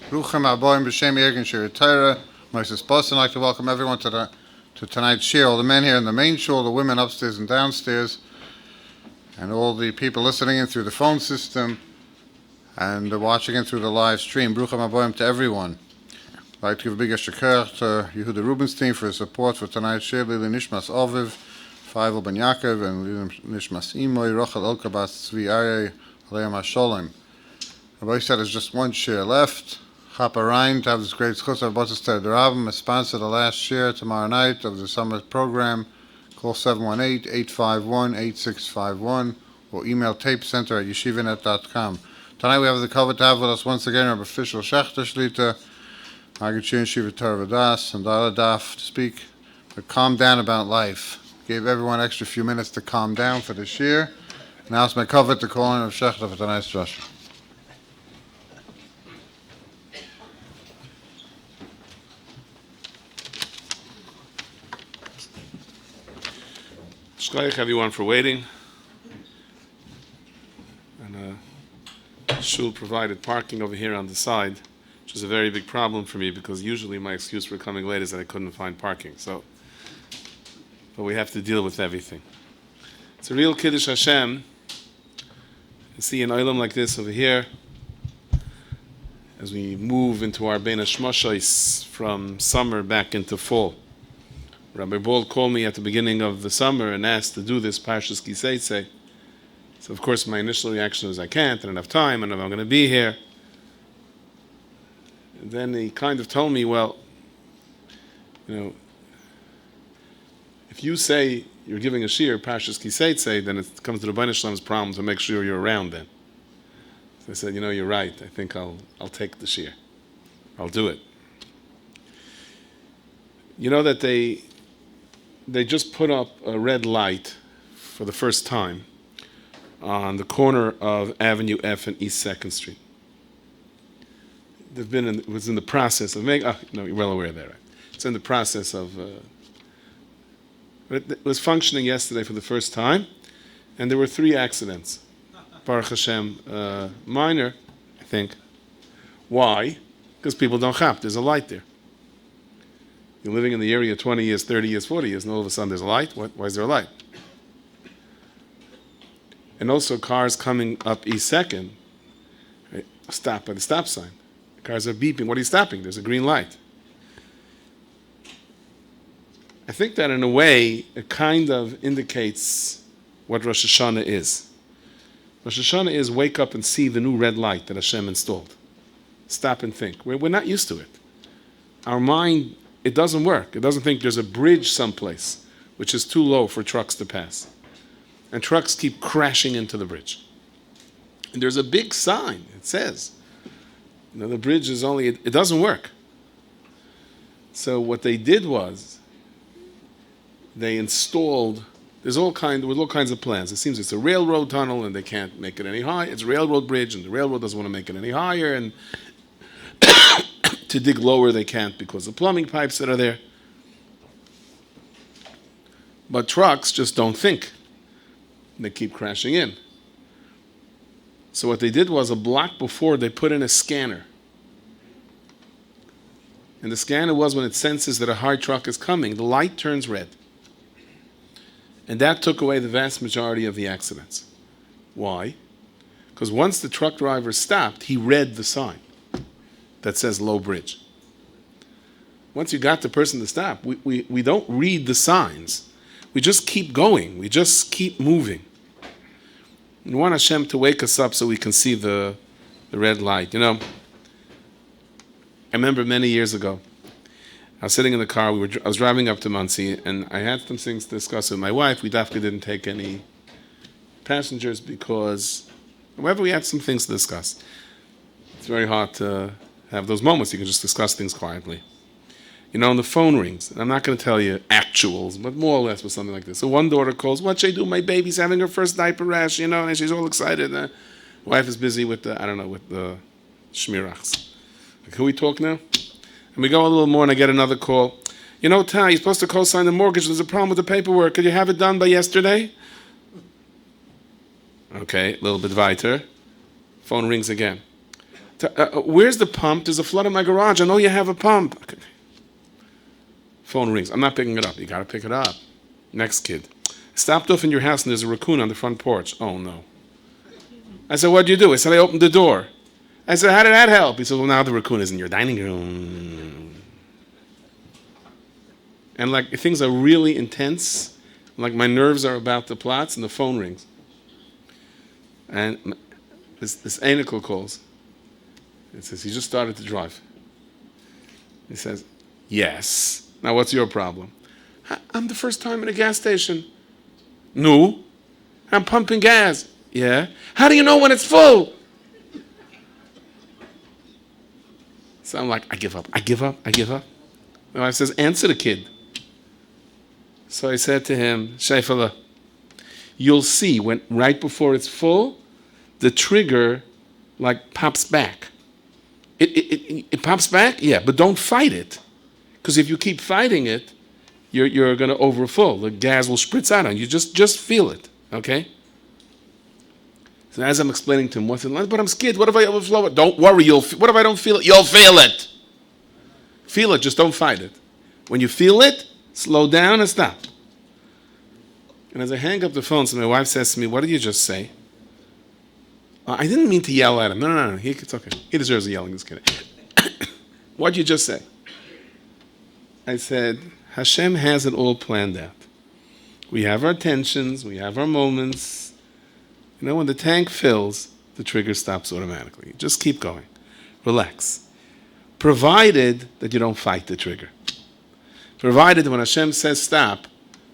Ruchem Aboim B'Shem Yergin Shir Torah. Moses Boss, I'd like to welcome everyone to tonight's shir. All the men here in the main shul, the women upstairs and downstairs, and all the people listening in through the phone system and watching in through the live stream. Ruchem Aboim to everyone. I'd like to give a big shakar to Yehuda Rubinstein for his support for tonight's shir. Lili Nishmas Oviv, Faivel Ben Yaakov, and Lili Nishmas Imoy, Rochel Elkabas, Tzvi Aryeh, Aleim HaSholem. Rabbi said there's just one shir left. Chapa Ryan to have this great schus of Botzester D'Ravim, sponsor the last shir tomorrow night of the summer program. Call 718-851-8651 or email tapecenter@yeshivanet.com. Tonight we have the cover to have with us once again Rabbi Fishel Schachter Shlita, Magachir Shiva Torah Vadas, and Dala Daf to speak, to calm down about life. Gave everyone an extra few minutes to calm down for this year. Now it's my cover to call in of Schachter for tonight's drasha. Shkoyach everyone for waiting. And Shul provided parking over here on the side, which is a very big problem for me because usually my excuse for coming late is that I couldn't find parking. But we have to deal with everything. It's a real Kiddush Hashem. You see an olam like this over here as we move into our Bein HaShmoshois from summer back into fall. Rabbi Ball called me at the beginning of the summer and asked to do this Parshas Kiseitze. So of course my initial reaction was I can't, I don't have time, I don't know if I'm going to be here. And then he kind of told me, well, if you say you're giving a shir Parshas Kiseitze, then it comes to the Rebbeinu Shlomo's problem to make sure you're around then. So I said, you're right, I think I'll take the shir. I'll do it. You know that they just put up a red light for the first time on the corner of Avenue F and East 2nd Street. It was in the process of making, you're well aware of that, right? It's in the process of, but it was functioning yesterday for the first time, and there were 3 accidents. Baruch Hashem, minor, I think. Why? Because people don't chap, there's a light there. You're living in the area 20 years, 30 years, 40 years, and all of a sudden there's a light. Why is there a light? And also cars coming up East 2nd, right, stop by the stop sign. Cars are beeping. What are you stopping? There's a green light. I think that in a way, it kind of indicates what Rosh Hashanah is. Rosh Hashanah is wake up and see the new red light that Hashem installed. Stop and think. We're not used to it. Our mind, it doesn't work. It doesn't think there's a bridge someplace which is too low for trucks to pass. And trucks keep crashing into the bridge. And there's a big sign. It says, the bridge is only, it doesn't work. So what they did was, they installed, there was all kinds of plans. It seems it's a railroad tunnel and they can't make it any higher. It's a railroad bridge and the railroad doesn't want to make it any higher. And to dig lower they can't because of plumbing pipes that are there. But trucks just don't think. They keep crashing in. So what they did was a block before they put in a scanner. And the scanner was when it senses that a hard truck is coming, the light turns red. And that took away the vast majority of the accidents. Why? Because once the truck driver stopped, he read the sign that says low bridge. Once you got the person to stop, we don't read the signs. We just keep going. We just keep moving. We want Hashem to wake us up so we can see the red light. I remember many years ago, I was sitting in the car, I was driving up to Muncie, and I had some things to discuss with my wife. We definitely didn't take any passengers because, however, we had some things to discuss. It's very hard to have those moments. You can just discuss things quietly. And the phone rings. And I'm not going to tell you actuals, but more or less was something like this. So one daughter calls, what should I do? My baby's having her first diaper rash, and she's all excited. Wife is busy with the shmirachs. Like, who we talk now? And we go a little more and I get another call. Ty, you're supposed to co-sign the mortgage. There's a problem with the paperwork. Could you have it done by yesterday? Okay, a little bit weiter. Phone rings again. Where's the pump? There's a flood in my garage. I know you have a pump. Okay. Phone rings. I'm not picking it up. You got to pick it up. Next kid. Stopped off in your house and there's a raccoon on the front porch. Oh, no. I said, what'd you do? He said, I opened the door. I said, how did that help? He said, well, now the raccoon is in your dining room. And like things are really intense. Like my nerves are about to platz and the phone rings. And this Anikel calls. It says, he just started to drive. He says, yes. Now what's your problem? I'm the first time in a gas station. No. I'm pumping gas. Yeah. How do you know when it's full? So I'm like, I give up. My wife says, answer the kid. So I said to him, Shaifala, you'll see when right before it's full, the trigger like pops back. It pops back, yeah, but don't fight it. Because if you keep fighting it, you're going to overfull. The gas will spritz out on you. Just feel it, okay? So as I'm explaining to him what's in line, but I'm scared. What if I overflow it? Don't worry. What if I don't feel it? You'll feel it. Feel it. Just don't fight it. When you feel it, slow down and stop. And as I hang up the phone, so my wife says to me, what did you just say? I didn't mean to yell at him. No. It's okay. He deserves a yelling, this kid. What did you just say? I said, Hashem has it all planned out. We have our tensions. We have our moments. You know, when the tank fills, the trigger stops automatically. Just keep going. Relax. Provided that you don't fight the trigger. Provided when Hashem says stop,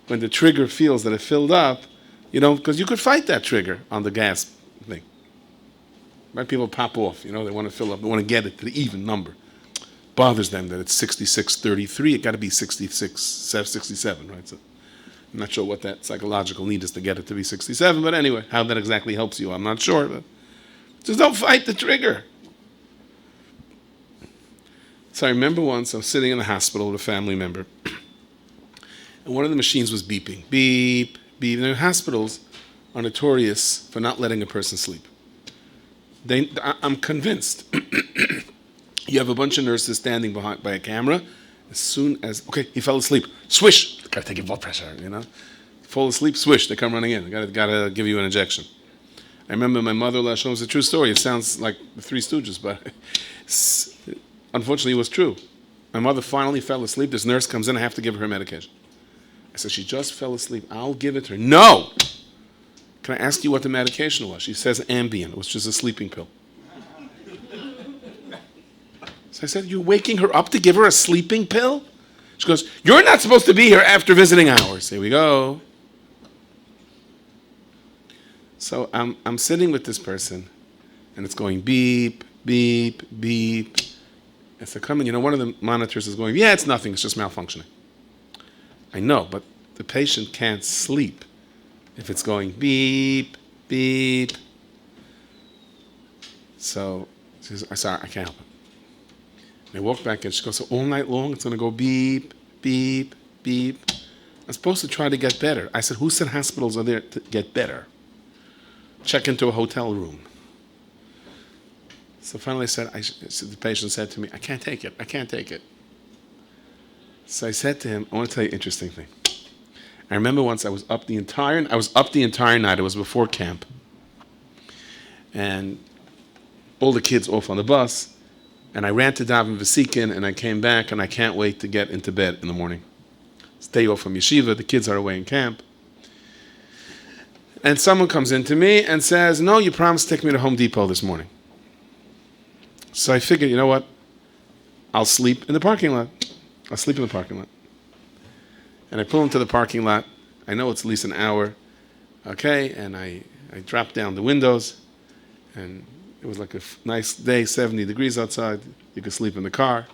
when the trigger feels that it filled up, you don't, because you could fight that trigger on the gas thing. Right? People pop off, they want to fill up, they want to get it to the even number. Bothers them that it's 66:33, it got to be 67, right? So I'm not sure what that psychological need is to get it to be 67, but anyway, how that exactly helps you, I'm not sure. But just don't fight the trigger. So I remember once I was sitting in the hospital with a family member, and one of the machines was beeping. Beep, beep. And hospitals are notorious for not letting a person sleep. I'm convinced. You have a bunch of nurses standing behind by a camera. As soon as, okay, he fell asleep. Swish! Got to take your blood pressure, Fall asleep, swish, they come running in. Got to give you an injection. I remember my mother-in-law showed us a true story. It sounds like the Three Stooges, but unfortunately it was true. My mother finally fell asleep. This nurse comes in, I have to give her medication. I said, she just fell asleep. I'll give it to her. No! Can I ask you what the medication was? She says Ambien, which is a sleeping pill. So I said, you're waking her up to give her a sleeping pill? She goes, you're not supposed to be here after visiting hours. Here we go. So I'm sitting with this person, and it's going beep, beep, beep. And so one of the monitors is going, yeah, it's nothing, it's just malfunctioning. I know, but the patient can't sleep if it's going beep, beep. So she says, sorry, I can't help it. And I walk back and she goes, so all night long it's going to go beep, beep, beep. I'm supposed to try to get better. I said, who said hospitals are there to get better? Check into a hotel room. So finally the patient said to me, I can't take it. So I said to him, I want to tell you an interesting thing. I remember once I was up the entire night. It was before camp. And all the kids off on the bus. And I ran to daven v'sikin, and I came back, and I can't wait to get into bed in the morning. Stay off from yeshiva. The kids are away in camp. And someone comes in to me and says, no, you promised to take me to Home Depot this morning. So I figured, you know what? I'll sleep in the parking lot. And I pull into the parking lot. I know it's at least an hour. Okay, and I drop down the windows, and it was like a nice day, 70 degrees outside. You could sleep in the car.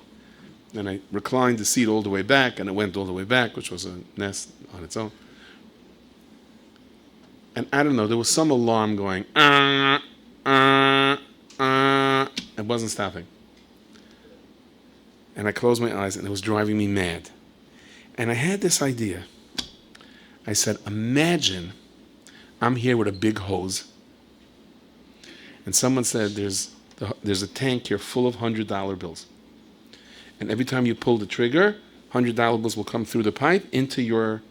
Then I reclined the seat all the way back, and it went all the way back, which was a nest on its own. And I don't know, there was some alarm going, it wasn't stopping. And I closed my eyes, and it was driving me mad. And I had this idea. I said, imagine I'm here with a big hose, and someone said there's there's a tank here full of $100 bills. And every time you pull the trigger, $100 bills will come through the pipe into your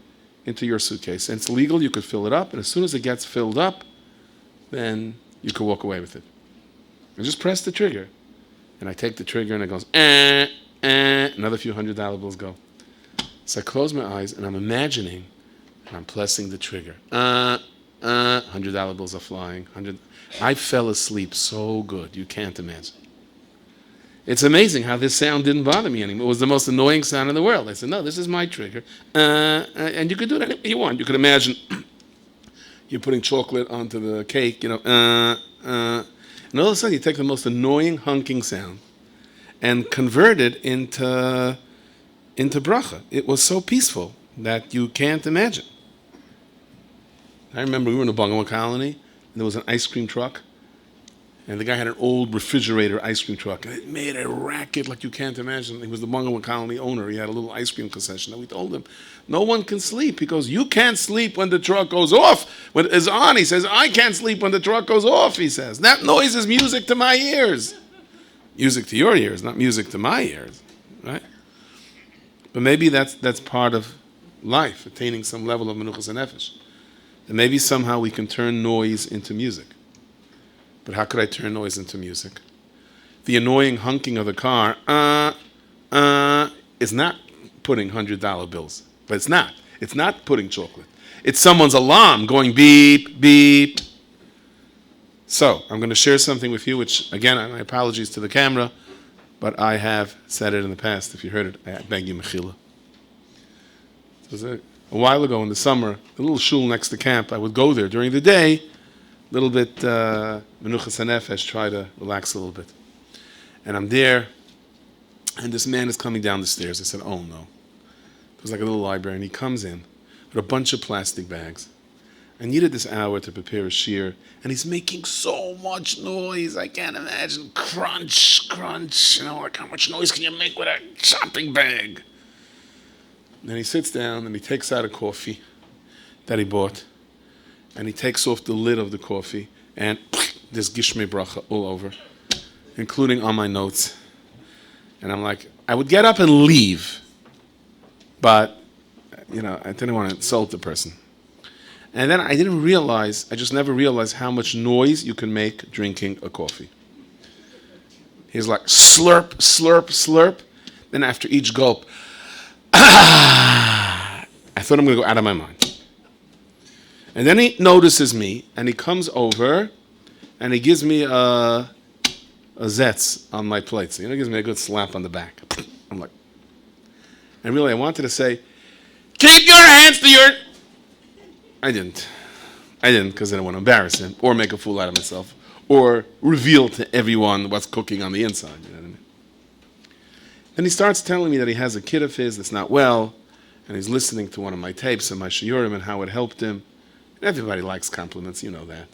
suitcase. And it's legal, you could fill it up, and as soon as it gets filled up, then you can walk away with it. And just press the trigger. And I take the trigger and it goes, another few $100 bills go. So I close my eyes and I'm imagining, and I'm pressing the trigger. $100 bills are flying. I fell asleep so good, you can't imagine. It's amazing how this sound didn't bother me anymore. It was the most annoying sound in the world. I said, no, this is my trigger. And you could do it any way you want. You could imagine you're putting chocolate onto the cake, and all of a sudden you take the most annoying honking sound and convert it into bracha. It was so peaceful that you can't imagine. I remember we were in a bungalow colony, and there was an ice cream truck, and the guy had an old refrigerator ice cream truck, and it made a racket like you can't imagine. He was the bungalow colony owner. He had a little ice cream concession, and we told him, no one can sleep. He goes, you can't sleep when the truck goes off. When it's on, he says, I can't sleep when the truck goes off, he says. That noise is music to my ears. Music to your ears, not music to my ears, right? But maybe that's part of life, attaining some level of menuchas nefesh. And maybe somehow we can turn noise into music. But how could I turn noise into music? The annoying honking of the car is not putting $100 bills. But it's not. It's not putting chocolate. It's someone's alarm going beep, beep. So, I'm going to share something with you, which, again, my apologies to the camera, but I have said it in the past. If you heard it, I beg you, mechila. It was a while ago in the summer, a little shul next to camp. I would go there during the day, a little bit menuchas hanefesh, try to relax a little bit. And I'm there, and this man is coming down the stairs. I said, oh no. It was like a little library, and he comes in with a bunch of plastic bags. I needed this hour to prepare a shear, and he's making so much noise. I can't imagine. Crunch, crunch. Like how much noise can you make with a shopping bag? And then he sits down, and he takes out a coffee that he bought, and he takes off the lid of the coffee, and there's gishmei bracha all over, including on my notes. And I'm like, I would get up and leave, but, I didn't want to insult the person. And then I just never realized how much noise you can make drinking a coffee. He's like, slurp, slurp, slurp. Then after each gulp, I thought I'm going to go out of my mind. And then he notices me, and he comes over, and he gives me a zetz on my plate. So, he gives me a good slap on the back. I'm like, and really I wanted to say, keep your hands to your... I didn't because I didn't want to embarrass him or make a fool out of myself or reveal to everyone what's cooking on the inside. You know what I mean? Then he starts telling me that he has a kid of his that's not well, and he's listening to one of my tapes and my shiurim and how it helped him. And everybody likes compliments, you know that.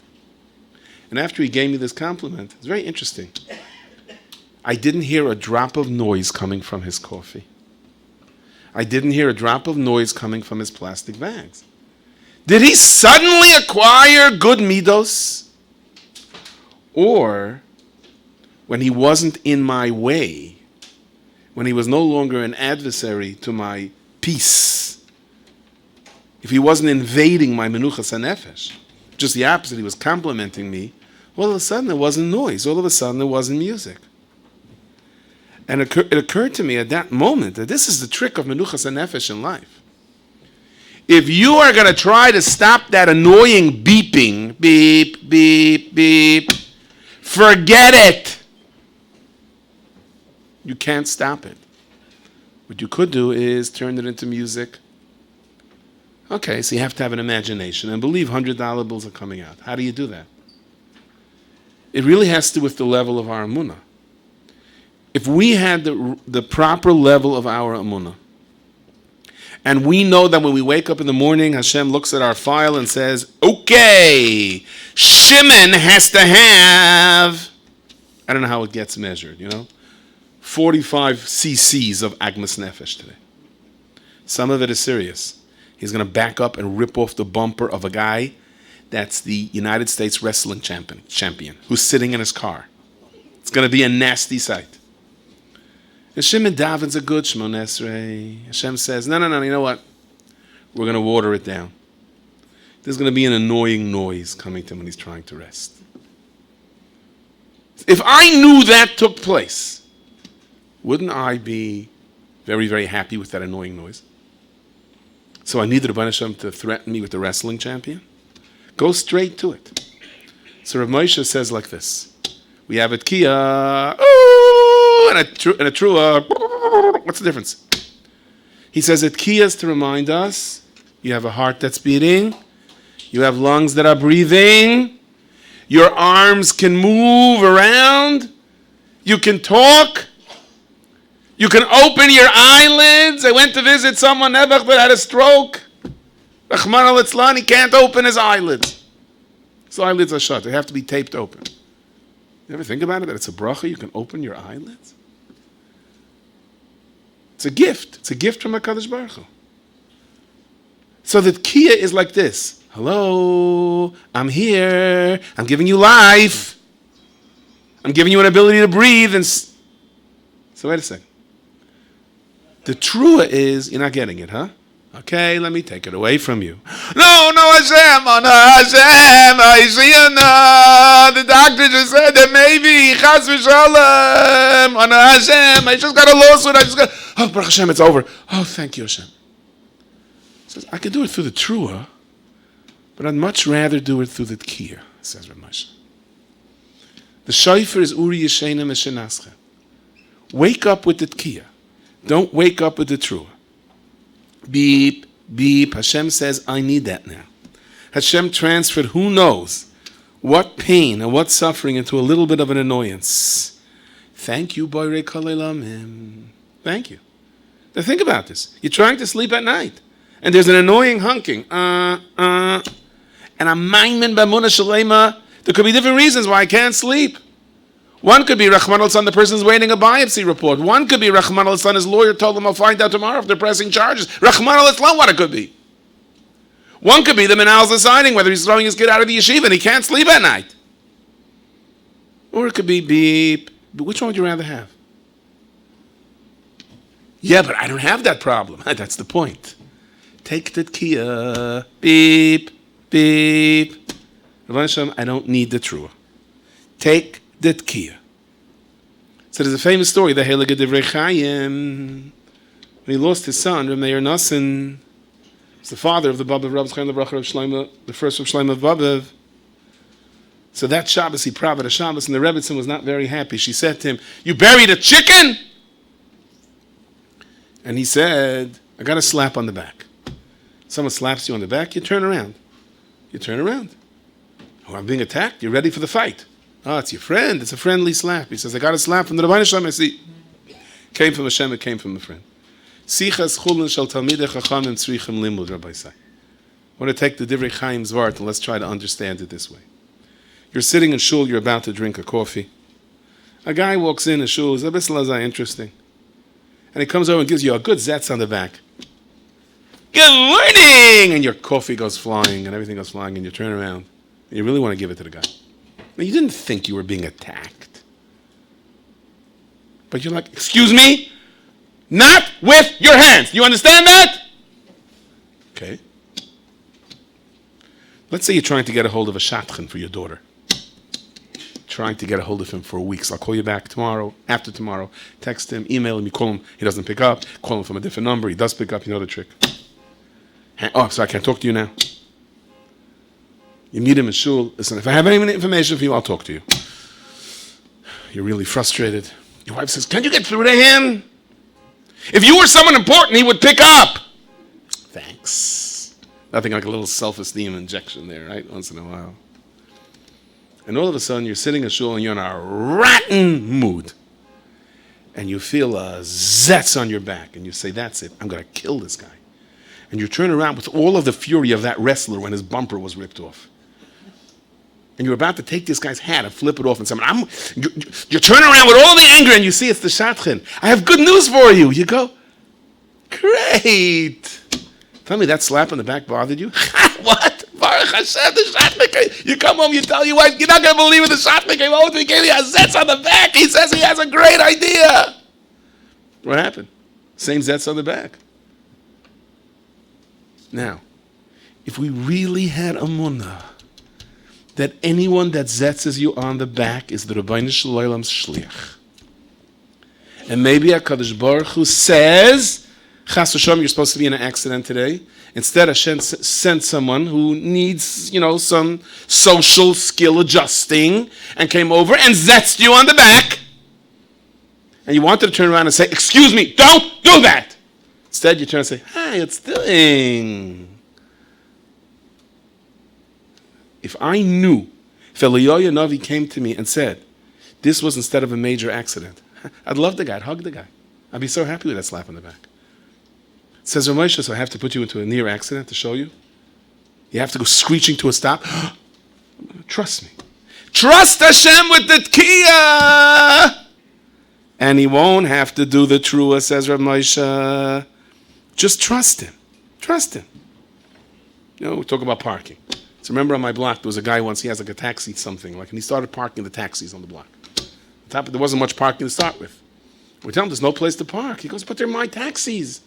And after he gave me this compliment, it's very interesting. I didn't hear a drop of noise coming from his coffee. I didn't hear a drop of noise coming from his plastic bags. Did he suddenly acquire good midos? Or, when he wasn't in my way, when he was no longer an adversary to my peace, if he wasn't invading my menuchas hanefesh, just the opposite, he was complimenting me, all of a sudden there wasn't noise, all of a sudden there wasn't music. And it occurred to me at that moment that this is the trick of menuchas hanefesh in life. If you are going to try to stop that annoying beeping, beep, beep, beep, forget it. You can't stop it. What you could do is turn it into music. Okay, so you have to have an imagination and believe $100 bills are coming out. How do you do that? It really has to do with the level of our emunah. If we had the proper level of our emunah, and we know that when we wake up in the morning, Hashem looks at our file and says, okay, Shimon has to have, I don't know how it gets measured, 45 cc's of agmas nefesh today. Some of it is serious. He's going to back up and rip off the bumper of a guy that's the United States wrestling champion who's sitting in his car. It's going to be a nasty sight. Hashem davens a good Shmon Esrei. Hashem says, no, you know what? We're going to water it down. There's going to be an annoying noise coming to him when he's trying to rest. If I knew that took place, wouldn't I be very, very happy with that annoying noise? So I needed Rabbi Hashem to threaten me with the wrestling champion? Go straight to it. So Rav Moshe says like this. We have a tkiya, and a trua. What's the difference? He says a tkiya is to remind us you have a heart that's beating, you have lungs that are breathing, your arms can move around, you can talk, you can open your eyelids. I went to visit someone that had a stroke. Rahman al-Itzlan, he can't open his eyelids. His eyelids are shut. They have to be taped open. You ever think about it, that it's a bracha, you can open your eyelids? It's a gift. It's a gift from HaKadosh Baruch Hu. So the Kia is like this. Hello, I'm here. I'm giving you life. I'm giving you an ability to breathe. So wait a second. The trua is, you're not getting it, huh? Okay, let me take it away from you. No, Hashem, Hashem, the doctor just said that maybe, Chas v'shalom, Hashem, I just got a lawsuit, oh, Baruch Hashem, it's over. Oh, thank you, Hashem. He says, I can do it through the trua, but I'd much rather do it through the tkiyah, says Rav Moshe. The shofar is uri yeshena meshenascha. Wake up with the tkiyah. Don't wake up with the trua. Beep, beep. Hashem says, I need that now. Hashem transferred who knows what pain and what suffering into a little bit of an annoyance. Thank you, Borei Kol Olamim. Thank you. Now think about this. You're trying to sleep at night, and there's an annoying honking. And I'm maimin b'emunah shalema. There could be different reasons why I can't sleep. One could be Rahman al-San, the person's waiting a biopsy report. One could be Rahman al-San, his lawyer told him I'll find out tomorrow if they're pressing charges. Rahman al-Islam, what it could be. One could be the Menal's deciding whether he's throwing his kid out of the yeshiva and he can't sleep at night. Or it could be beep. But which one would you rather have? Yeah, but I don't have that problem. That's the point. Take the tkiyah. Beep, beep. Rabbi Hashem, I don't need the trua. Take the tkiyah. So there's a famous story, the Heilige Divrei Chaim. When he lost his son, Reb Meir Nassin, was the father of the Babav Rav Chaim Lebracha Rav Shlomo, the first Rav Shlomo of Babav. So that Shabbos, he profited Shabbos, and the Rebbetzin was not very happy. She said to him, you buried a chicken? And he said, I got a slap on the back. Someone slaps you on the back, you turn around. You turn around. Oh, I'm being attacked, you're ready for the fight. Oh, it's your friend. It's a friendly slap. He says, I got a slap from the Rabbi Shalom. I see. Came from Hashem, it came from a friend. Sichas chulin shel talmidei chachamim tzrichem limud, Rabbi Say. I want to take the Divrei Chaim's word and let's try to understand it this way. You're sitting in shul, you're about to drink a coffee. A guy walks in shul, is interesting. And he comes over and gives you a good zetz on the back. Good morning! And your coffee goes flying and everything goes flying and you turn around and you really want to give it to the guy. Now, you didn't think you were being attacked. But you're like, excuse me? Not with your hands. You understand that? Okay. Let's say you're trying to get a hold of a shadchan for your daughter. Trying to get a hold of him for weeks. I'll call you back tomorrow, after tomorrow. Text him, email him, you call him, he doesn't pick up. Call him from a different number, he does pick up, you know the trick. Oh, so I can't talk to you now. You meet him in shul. Listen, if I have any information for you, I'll talk to you. You're really frustrated. Your wife says, can you get through to him? If you were someone important, he would pick up. Thanks. Nothing like a little self-esteem injection there, right? Once in a while. And all of a sudden, you're sitting in shul and you're in a rotten mood. And you feel a zetz on your back. And you say, that's it. I'm going to kill this guy. And you turn around with all of the fury of that wrestler when his bumper was ripped off. And you're about to take this guy's hat and flip it off and say, you turn around with all the anger and you see it's the shadchan. I have good news for you. You go, great. Tell me that slap on the back bothered you? What? Baruch Hashem, the shotman came. You come home, you tell your wife, you're not going to believe it, the shotman came home, he gave you a zetz on the back. He says he has a great idea. What happened? Same zetz on the back. Now, if we really had Emunah, that anyone that zetzes you on the back is the Rabbeinu Shalom's shliach. And maybe HaKadosh Baruch Hu says, Chas v'shalom, you're supposed to be in an accident today. Instead, Hashem sent someone who needs, some social skill adjusting, and came over and zetzed you on the back. And you wanted to turn around and say, excuse me, don't do that. Instead, you turn and say, hi, it's doing. If I knew, if Eliyahu Navi came to me and said, this was instead of a major accident, I'd love the guy, I'd hug the guy. I'd be so happy with that slap on the back. It says, Ramosha, so I have to put you into a near accident to show you? You have to go screeching to a stop? Trust me. Trust Hashem with the tkiyah! And he won't have to do the truah, says Ramosha. Just trust him. Trust him. We talk about parking. So remember on my block, there was a guy once, he has like a taxi something, and he started parking the taxis on the block. There wasn't much parking to start with. We tell him there's no place to park. He goes, but they're my taxis.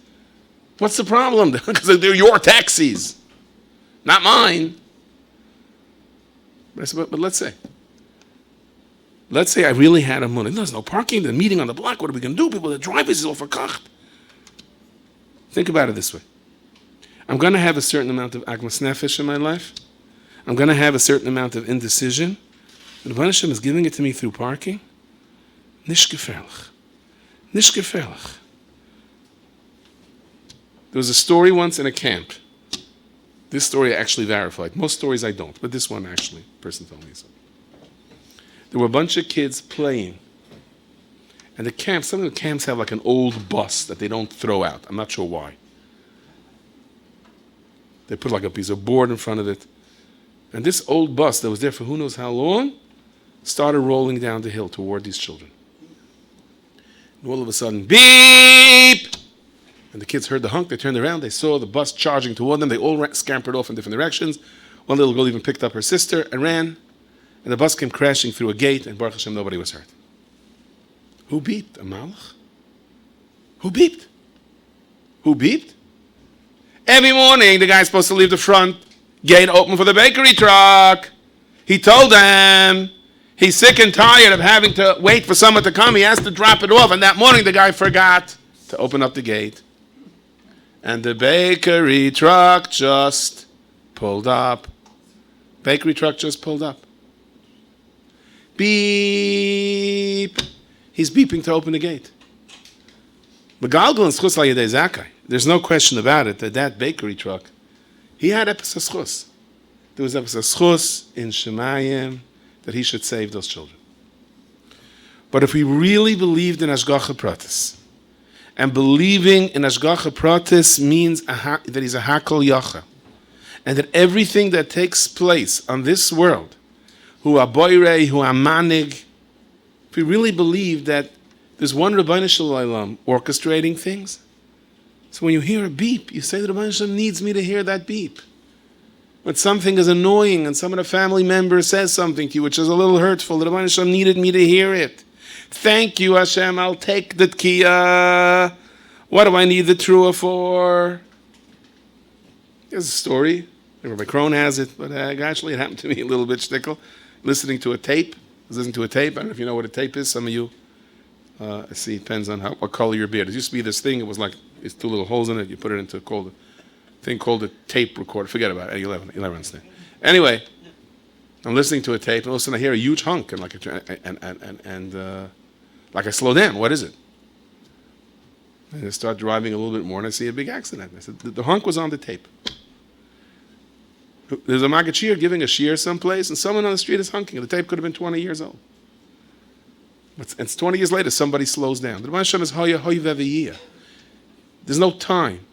What's the problem? Because they're your taxis, not mine. But I said, but let's say I really had a money. There's no parking, the meeting on the block, what are we going to do? People, the drivers is all for kacht. Think about it this way. I'm going to have a certain amount of agmas nefesh in my life. I'm going to have a certain amount of indecision. And the Hashem is giving it to me through parking. Nish gefährlich. Nish gefährlich. There was a story once in a camp. This story I actually verified. Most stories I don't, but this one actually, a person told me so. There were a bunch of kids playing. And some of the camps have like an old bus that they don't throw out. I'm not sure why. They put like a piece of board in front of it. And this old bus that was there for who knows how long started rolling down the hill toward these children. And all of a sudden, beep! And the kids heard the honk, they turned around, they saw the bus charging toward them, they all scampered off in different directions. One little girl even picked up her sister and ran, and the bus came crashing through a gate, and Baruch Hashem, nobody was hurt. Who beeped? A malach? Who beeped? Who beeped? Every morning, the guy's supposed to leave the front gate open for the bakery truck. He told them he's sick and tired of having to wait for someone to come. He has to drop it off. And that morning, the guy forgot to open up the gate. And the bakery truck just pulled up. Bakery truck just pulled up. Beep. He's beeping to open the gate. There's no question about it that bakery truck, he had epis haschus. There was epis haschus in Shemayim that he should save those children. But if we really believed in Hashgacha Pratis, and believing in Hashgacha Pratis means that he's a Hakol Yacha, and that everything that takes place on this world, who aboirei, who amanig, if we really believe that there's one Rabbeinu Shalom orchestrating things, so when you hear a beep, you say the Rabbeinu Shalom needs me to hear that beep. When something is annoying and some of the family member says something to you which is a little hurtful, the Rabbeinu Shalom needed me to hear it. Thank you, Hashem, I'll take the tkiyah. What do I need the truah for? There's a story. Rabbi Krohn has it, but actually it happened to me a little bit shtickle. Listening to a tape. I was listening to a tape. I don't know if you know what a tape is. Some of you, I see, it depends on what color your beard. There used to be this thing, it was like, it's two little holes in it. You put it into a thing called a tape recorder. Forget about it. 11 understand. Anyway, I'm listening to a tape, and all of a sudden I hear a huge honk, and like I slow down. What is it? And I start driving a little bit more, and I see a big accident. I said, the honk was on the tape. There's a magachir giving a shear someplace, and someone on the street is honking. The tape could have been 20 years old. It's 20 years later, somebody slows down. The Rebbe Hashem is hoya hoy veviyah. There's no time.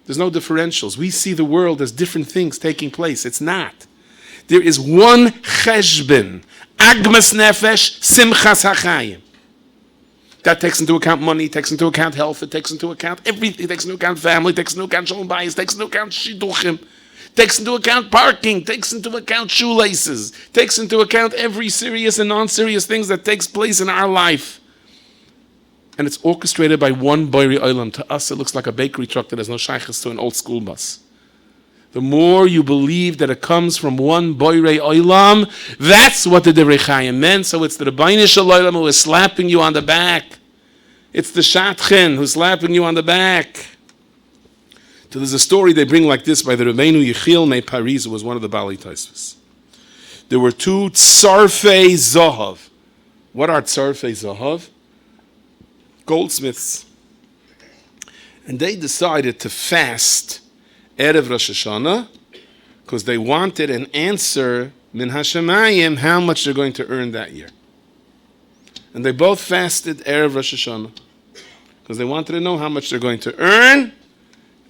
There's no differentials. We see the world as different things taking place. It's not. There is one cheshbon, agmas nefesh, simchas hachayim. That takes into account money, takes into account health, it takes into account everything, it takes into account family, it takes into account shalom bayis, takes into account shidduchim. takes into account parking, takes into account shoelaces, takes into account every serious and non-serious things that takes place in our life. And it's orchestrated by one Boirei Olam. To us, it looks like a bakery truck that has no shaykhs to an old school bus. The more you believe that it comes from one Boirei Olam, that's what the Divrei Chaim meant. So it's the Rebbeinu Shel Olam who is slapping you on the back. It's the Shatchen who's slapping you on the back. So there's a story they bring like this by the Rabbeinu Yechiel Me Paris, who was one of the Bali Tosfos. There were two Tzarfei Zahav. What are Tzarfei Zahav? Goldsmiths. And they decided to fast Erev Rosh Hashanah because they wanted an answer min Hashemayim how much they're going to earn that year. And they both fasted Erev Rosh Hashanah because they wanted to know how much they're going to earn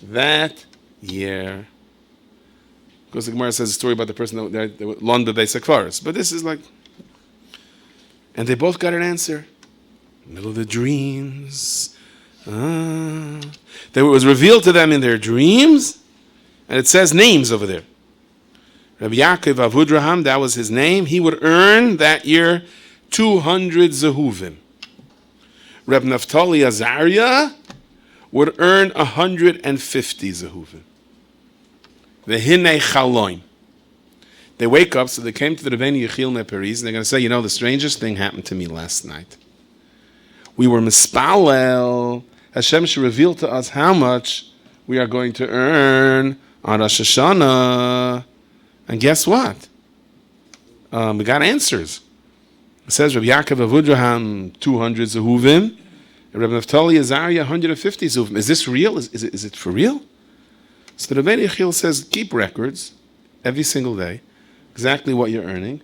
that year. Because the Gemara says a story about the person that learned the basic Akvaris. But this is like... And they both got an answer. Middle of the dreams. It was revealed to them in their dreams, and it says names over there. Rabbi Yaakov Avudraham, that was his name. He would earn that year 200 zehuvim. Rabbi Naftali Azariah would earn 150 zehuvim. V'hinei chaloim. They wake up, so they came to the Rebbeinu Yechiel Me Paris, and they're going to say, the strangest thing happened to me last night. We were mispalel. Hashem should reveal to us how much we are going to earn on Rosh Hashanah. And guess what? We got answers. It says Rabbi Yaakov Avudraham 200 zehuvim, and Rabbi Naftali Azariah 150 zehuvim. Is this real? Is it for real? So the Rebbeinu Yechiel says, keep records every single day, exactly what you're earning.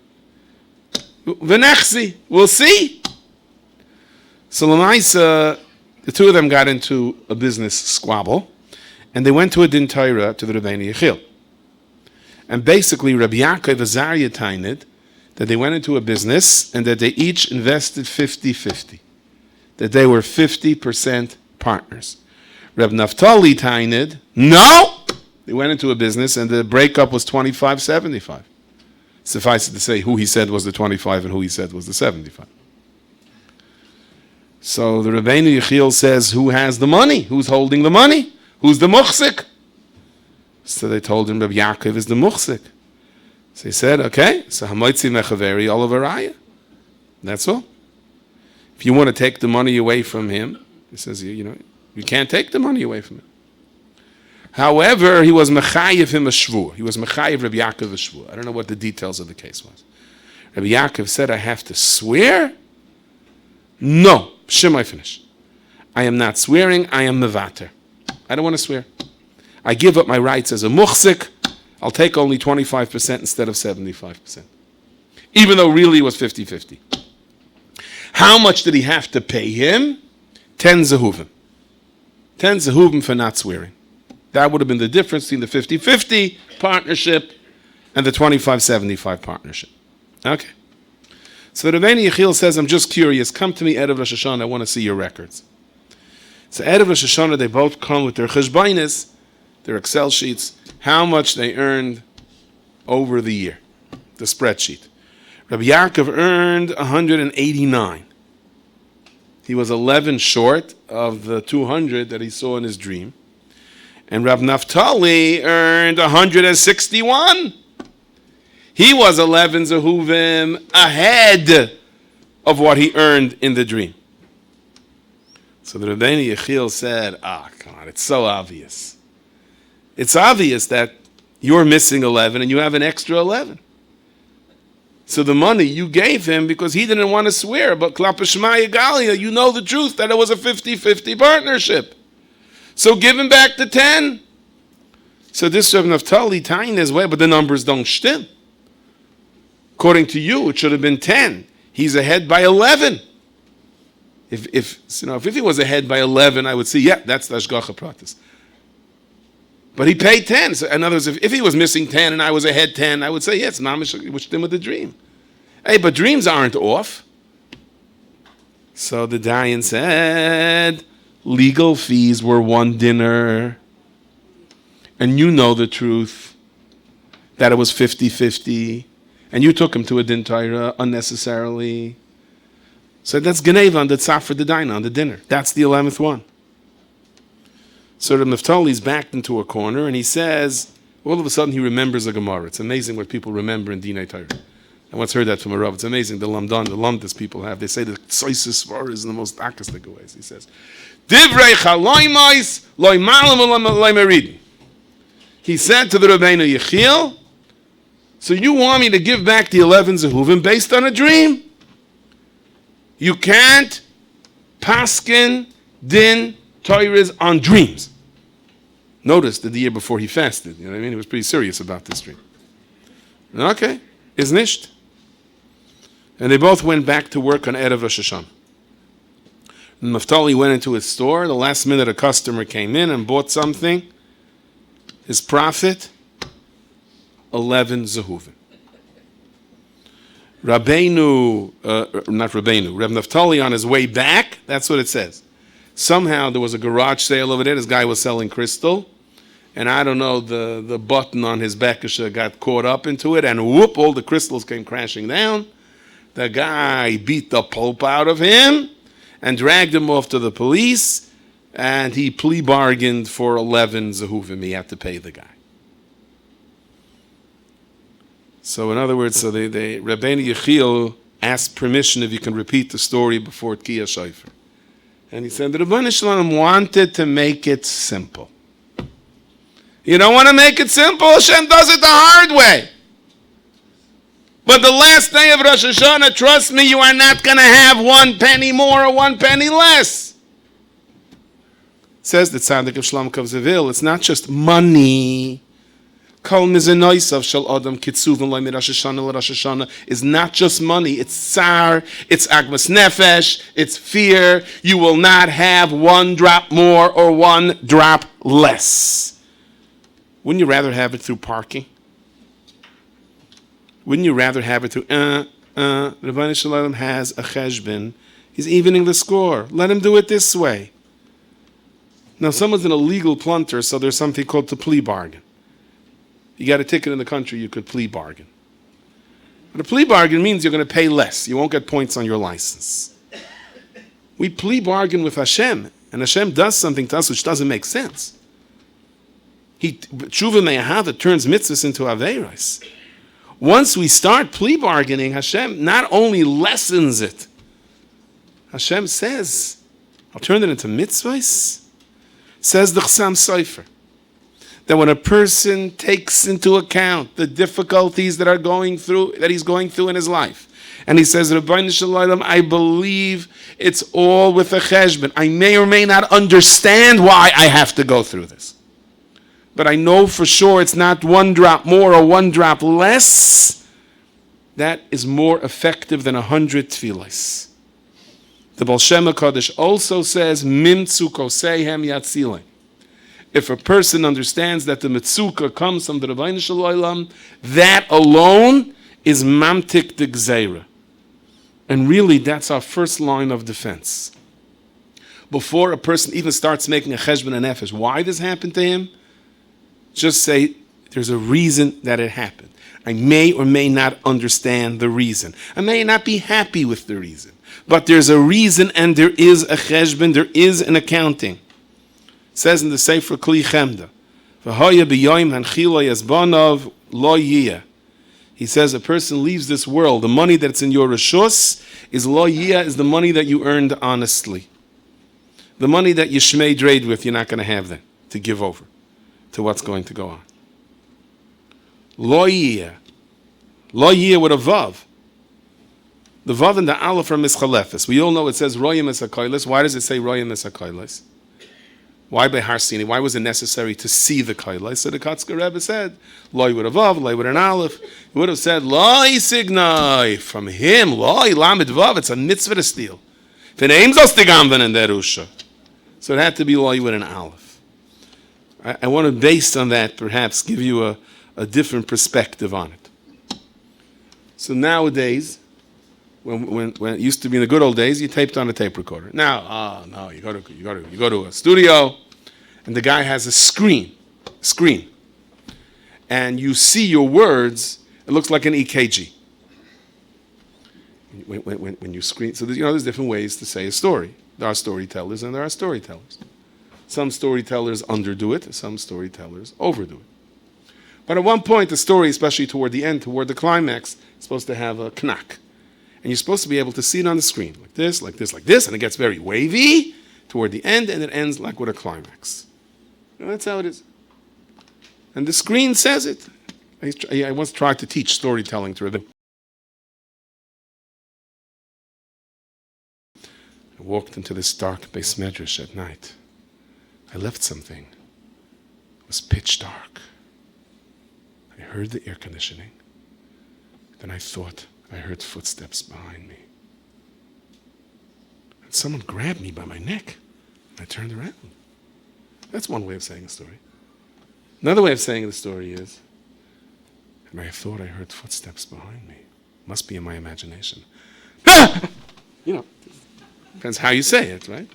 V'nechzi, we'll see. So Lamaisa, the two of them got into a business squabble, and they went to a din Torah to the Rebbeinu Yechiel. And basically, Rabbi Yaakov Azariah tained that they went into a business and that they each invested 50-50. That they were 50% partners. Rabbi Naftali tained, no! They went into a business and the breakup was 25-75. Suffice it to say who he said was the 25 and who he said was the 75. So the Rebbeinu Yechiel says, who has the money? Who's holding the money? Who's the muchzik? So they told him Rabbi Yaakov is the muchzik. So he said, okay, so hamoitzi mechaveri olavaraya. That's all. If you want to take the money away from him, he says, you can't take the money away from him. However, he was mechayev him a shvur. He was mechayev Rabbi Yaakov a shvur. I don't know what the details of the case was. Rabbi Yaakov said, I have to swear? No. Shemai finish. I am not swearing, I am mevater. I don't want to swear. I give up my rights as a muchzik. I'll take only 25% instead of 75%. Even though really it was 50-50. How much did he have to pay him? 10 zehuvim. 10 zehuvim for not swearing. That would have been the difference between the 50-50 partnership and the 25-75 partnership. Okay. So the Rebbeinu Yechiel says, I'm just curious, come to me Erev Rosh Hashanah, I want to see your records. So Erev Rosh Hashanah, they both come with their cheshbainis, their Excel sheets, how much they earned over the year, the spreadsheet. Rabbi Yaakov earned 189. He was 11 short of the 200 that he saw in his dream. And Rabbi Naftali earned 161. He was 11 zehuvim ahead of what he earned in the dream. So the Rebbeinu Yechiel said, come on, it's so obvious. It's obvious that you're missing 11 and you have an extra 11. So the money you gave him because he didn't want to swear, but Klapa Shema Yigalia, you know the truth that it was a 50-50 partnership. So give him back the 10. So this Rabbi Naftali tying his way, but the numbers don't stim. According to you, it should have been 10. He's ahead by 11. If he was ahead by 11, I would say, yeah, that's the Ashgacha Pratis. But he paid 10. So in other words, if he was missing 10 and I was ahead 10, I would say, yes, Mamish, which did with the dream. Hey, but dreams aren't off. So the Dayan said, legal fees were one dinner. And you know the truth. that it was 50-50, and you took him to a din Torah unnecessarily. So that's Geneva on the tzafra the dina, on the dinner. That's the 11th one. So the Naftali's backed into a corner, and he says, all of a sudden he remembers a Gemara. It's amazing what people remember in Dinei Torah. I once heard that from a Rav. It's amazing the lamdas people have. They say the tzoisis svara is in the most akastic ways. He says, Divrei chaloimais loy malam loy meridin. He said to the Rabbeinu Yechiel, so you want me to give back the 11 zehuvim based on a dream? You can't paskin din Torahs on dreams. Notice that the year before he fasted, you know what I mean? He was pretty serious about this dream. Okay, is nisht. And they both went back to work on Erev Rosh Hashanah. Naftali went into his store. The last minute a customer came in and bought something. His profit, 11 zehuvim. Reb Naftali on his way back, that's what it says. Somehow there was a garage sale over there. This guy was selling crystal. And I don't know, the button on his bekisha got caught up into it. And whoop, all the crystals came crashing down. The guy beat the pulp out of him and dragged him off to the police. And he plea bargained for 11 zehuvim. He had to pay the guy. So in other words, so Rabbeinu Yechiel asked permission if you can repeat the story before Tkiyah Shofar. And he said the Rebbeinu Shalom wanted to make it simple. You don't want to make it simple? Hashem does it the hard way. But the last day of Rosh Hashanah, trust me, you are not going to have 1 penny more or 1 penny less. Says the Tzaddik of Shlomo Kavzavil, it's not just money. Kol mizenoisav shel adam kitzuvim loy mi Rosh Hashanah le Rosh Hashanah is not just money. It's tsar, it's agmas nefesh, it's fear. You will not have 1 drop more or 1 drop less. Wouldn't you rather have it through parking? Wouldn't you rather have it through, Rebbeinu Shalom has a cheshbon. He's evening the score. Let him do it this way. Now, someone's an illegal plunter, so there's something called to plea bargain. You got a ticket in the country, you could plea bargain. But a plea bargain means you're going to pay less. You won't get points on your license. We plea bargain with Hashem, and Hashem does something to us which doesn't make sense. Tshuva me'ahava turns mitzvahs into aveiros. Once we start plea bargaining, Hashem not only lessens it, Hashem says, I'll turn it into mitzvahs. Says the Chassam Sofer, that when a person takes into account the difficulties that he's going through in his life, and he says, Rabbeinu Shalom, I believe it's all with a cheshbon. I may or may not understand why I have to go through this. But I know for sure it's not 1 drop more or 1 drop less. That is more effective than 100 tefillos. The Baal Shem HaKadosh also says, Mimtzu koseihem yatzileh. If a person understands that the mitzukah comes from the Rabbeinu Shalom, that alone is mamtik de gzeira. And really, that's our first line of defense. Before a person even starts making a cheshbon and nefesh, why this happened to him? Just say, there's a reason that it happened. I may or may not understand the reason. I may not be happy with the reason. But there's a reason and there is a cheshbon, there is an accounting. It says in the Sefer Kli Chemda, V'hoya b'yoyim hanchilo yazbanov lo yiyah. He says a person leaves this world. The money that's in your reshus is lo yiyah, is the money that you earned honestly. The money that you shmei dreid with, you're not going to have that to give over to what's going to go on. Lo yiyah. Lo yiyah with a vav. The vav and the aleph are mischalefes. We all know it says royim es hakoiles. Why does it say royim es hakoiles? Why by Harsini? Why was it necessary to see the koiles? So the Kotzker Rebbe said, loy with a vav, loy with an aleph. He would have said, loy signai. From him, loy lamed vav. It's a mitzvah to steal. So it had to be loy with an aleph. I want to, based on that, perhaps give you a different perspective on it. So nowadays, when it used to be in the good old days, you taped on a tape recorder. Now, no, you go to a studio, and the guy has a screen, and you see your words, it looks like an EKG. When you screen, so there's different ways to say a story. There are storytellers and there are storytellers. Some storytellers underdo it, some storytellers overdo it. But at one point, the story, especially toward the end, toward the climax, is supposed to have a knack. And you're supposed to be able to see it on the screen, like this, like this, like this, and it gets very wavy toward the end, and it ends like with a climax. And that's how it is. And the screen says it. I once tried to teach storytelling to them. I walked into this dark base medrash at night. I left something. It was pitch dark. I heard the air conditioning. Then I thought I heard footsteps behind me. And someone grabbed me by my neck. I turned around. That's one way of saying a story. Another way of saying the story is, and I thought I heard footsteps behind me. Must be in my imagination. Depends how you say it, right?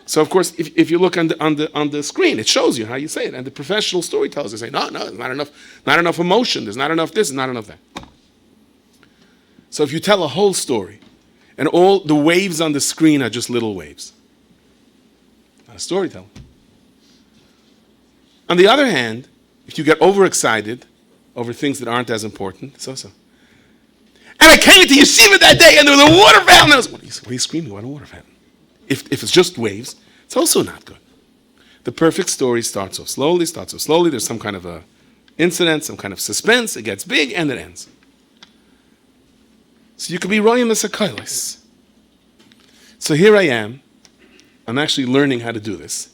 So of course, if you look on the screen, it shows you how you say it. And the professional storytellers, they say, no, there's not enough emotion. There's not enough this, and not enough that. So if you tell a whole story, and all the waves on the screen are just little waves, not a storyteller. On the other hand, if you get overexcited over things that aren't as important, so. And I came into yeshiva that day, and there was a water fountain. What are you screaming about a water fountain? If it's just waves, it's also not good. The perfect story starts off slowly. There's some kind of a incident, some kind of suspense. It gets big, and it ends. So you could be royim esakailis. So here I am. I'm actually learning how to do this.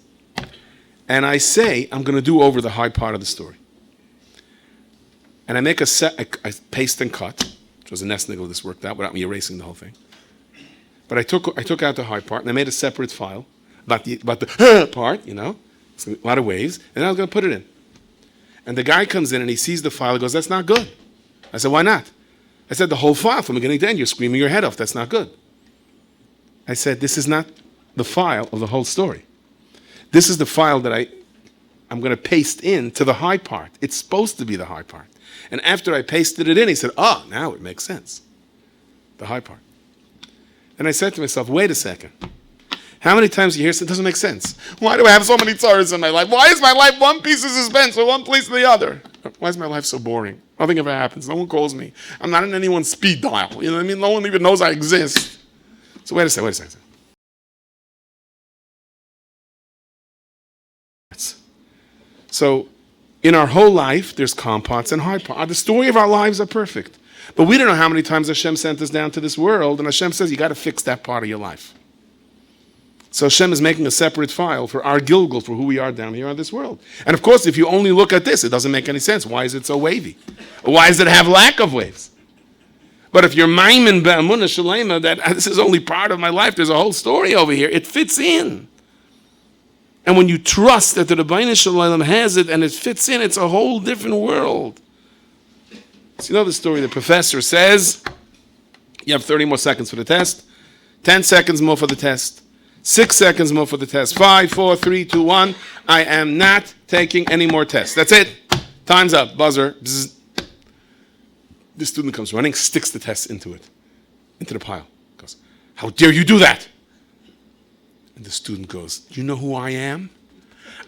And I say, I'm going to do over the high part of the story. And I make I paste and cut, which was a nesniggle. This worked out without me erasing the whole thing. But I took out the high part, and I made a separate file about the part, it's a lot of waves, and I was going to put it in. And the guy comes in, and he sees the file, and goes, that's not good. I said, why not? I said, the whole file from beginning to end, you're screaming your head off. That's not good. I said, this is not the file of the whole story. This is the file that I'm going to paste in to the high part. It's supposed to be the high part. And after I pasted it in, he said, now it makes sense. The high part. And I said to myself, wait a second. How many times do you hear something that doesn't make sense? Why do I have so many tzars in my life? Why is my life one piece of suspense or one place or the other? Why is my life so boring? Nothing ever happens. No one calls me. I'm not in anyone's speed dial. You know what I mean? No one even knows I exist. So wait a second. So in our whole life, there's calm parts and hard parts. The story of our lives are perfect. But we don't know how many times Hashem sent us down to this world, and Hashem says, you got to fix that part of your life. So Hashem is making a separate file for our Gilgul, for who we are down here on this world. And of course, if you only look at this, it doesn't make any sense. Why is it so wavy? Why does it have lack of waves? But if you're maimin be'emunah shalema, that this is only part of my life, there's a whole story over here, it fits in. And when you trust that the Rabbeinu Shalom has it and it fits in, it's a whole different world. So you know the story, the professor says, you have 30 more seconds for the test, 10 seconds more for the test, 6 seconds more for the test, 5, 4, 3, 2, 1, I am not taking any more tests. That's it. Time's up. Buzzer. Bzz. The student comes running, sticks the test into the pile. Goes, how dare you do that? And the student goes, do you know who I am?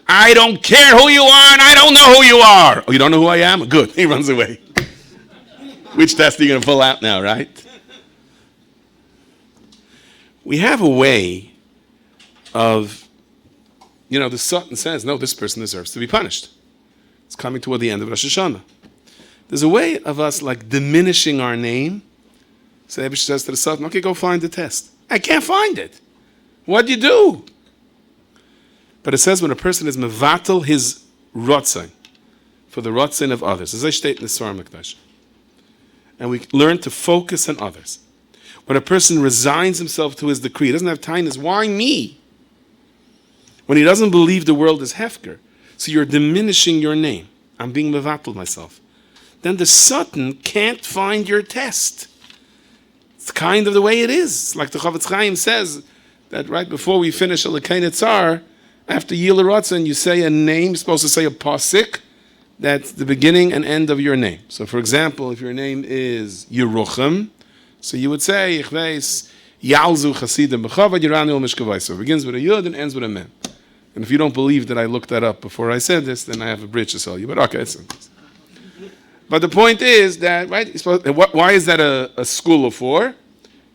I don't care who you are, and I don't know who you are. Oh, you don't know who I am? Good. He runs away. Which test are you going to pull out now, right? We have a way of, the Satan says, no, this person deserves to be punished. It's coming toward the end of Rosh Hashanah. There's a way of us like diminishing our name. So Abish says to the Satan, okay, go find the test. I can't find it. What do you do? But it says when a person is mevatel his rotzain for the rotzain of others, as I state in the Svar Mikdash, and we learn to focus on others. When a person resigns himself to his decree, he doesn't have time, why me? When he doesn't believe the world is hefker, so you're diminishing your name. I'm being mevatel myself. Then the Satan can't find your test. It's kind of the way it is. Like the Chavetz Chaim says, that right before we finish a L'Kei Netzar, after Yil Ratzon, you say a name, you're supposed to say a pasik, that's the beginning and end of your name. So, for example, if your name is Yerucham, so you would say, Ich weiß, Yalzu Chasidim B'chavad Yerani Ol Mishkavayso. It begins with a Yud and ends with a Mem. And if you don't believe that I looked that up before I said this, then I have a bridge to sell you. But okay, but the point is that, right, why is that a skula for?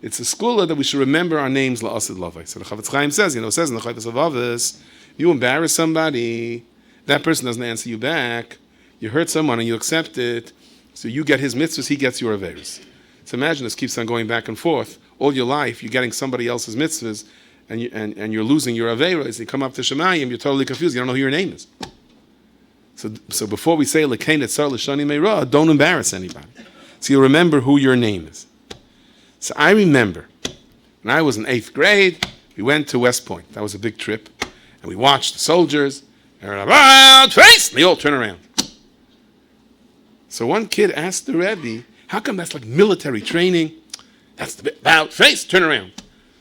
It's a skula that we should remember our names la'asid lavai. So the Chavetz Chaim says, it says in the Chayvus Avavos, you embarrass somebody, that person doesn't answer you back, you hurt someone and you accept it, so you get his mitzvahs, he gets your averos. So imagine this keeps on going back and forth. All your life, you're getting somebody else's mitzvahs, and you're losing your averos. You come up to Shemayim, you're totally confused, you don't know who your name is. So before we say L'kein etzar l'shani meira, don't embarrass anybody. So you'll remember who your name is. So I remember, when I was in 8th grade, we went to West Point. That was a big trip. And we watched the soldiers, and about face, and they all turn around. So one kid asked the Rebbe, how come that's like military training? That's the about face, turn around.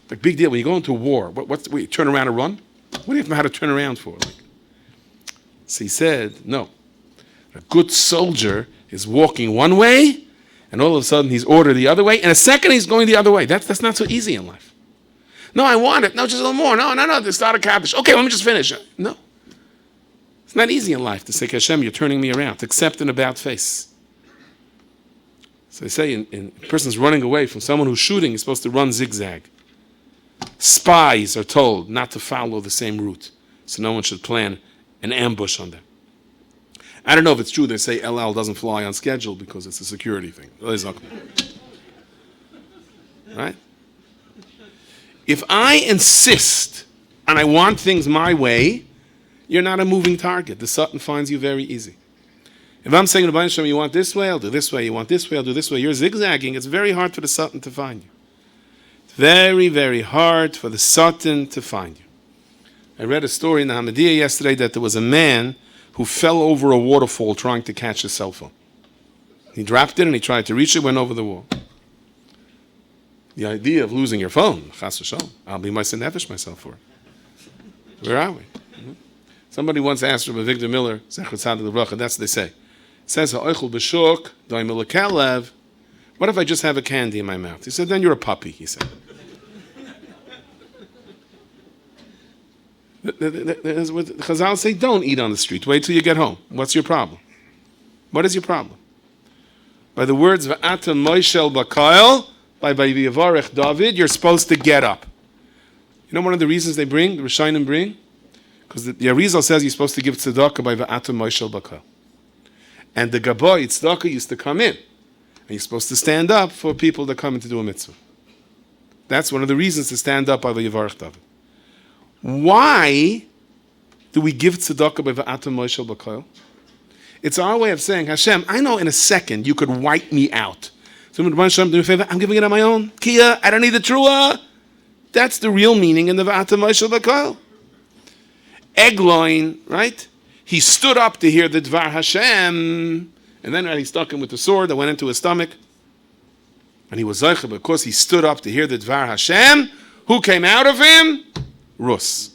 Like big deal, when you go into war, what's you turn around and run? What do you know how to turn around for? So he said, no. A good soldier is walking one way, and all of a sudden he's ordered the other way, and a second he's going the other way. That's not so easy in life. No, I want it. No, just a little more. No, to start a Kaddish. Okay, let me just finish. No. It's not easy in life to say, Hashem, you're turning me around. To accept an about face. So they say, a person's running away from someone who's shooting, he's supposed to run zigzag. Spies are told not to follow the same route, so no one should plan an ambush on them. I don't know if it's true they say El Al doesn't fly on schedule because it's a security thing. Right? If I insist and I want things my way, you're not a moving target. The Satan finds you very easy. If I'm saying to Hashem, you want this way, I'll do this way. You want this way, I'll do this way. You're zigzagging. It's very hard for the Satan to find you. It's very, very hard for the Satan to find you. I read a story in the Hamadiyah yesterday that there was a man who fell over a waterfall trying to catch his cell phone. He dropped it and he tried to reach it, went over the wall. The idea of losing your phone, chas v'shalom, I'll be nefesh myself for it. Where are we? Somebody once asked Rabbi Victor Miller, Zecher Tzadik L'Bracha, that's what they say. It says, ha'oichel b'shuk, doim l'kelev. What if I just have a candy in my mouth? He said, then you're a puppy, he said. The Chazal say, don't eat on the street. Wait till you get home. What's your problem? What is your problem? By the words V'ata Moishel Bakail, by Yivarech David, you're supposed to get up. You know one of the reasons the Rishonim bring? Because the Arizal says you're supposed to give tzedakah by V'ata Moishel Bakail. And the Gaboy tzedakah used to come in. And you're supposed to stand up for people that come in to do a mitzvah. That's one of the reasons to stand up by Yivarech David. Why do we give tzedakah by V'ata Moishel Bakail? It's our way of saying, Hashem, I know in a second you could wipe me out. So Hashem, do me a favor, I'm giving it on my own. Kia, I don't need the truah. That's the real meaning in the V'ata Moishel Bakail. Egloin, right? He stood up to hear the Dvar Hashem, and then he stuck him with the sword that went into his stomach. And he was Zeicha because he stood up to hear the Dvar Hashem. Who came out of him? Rus.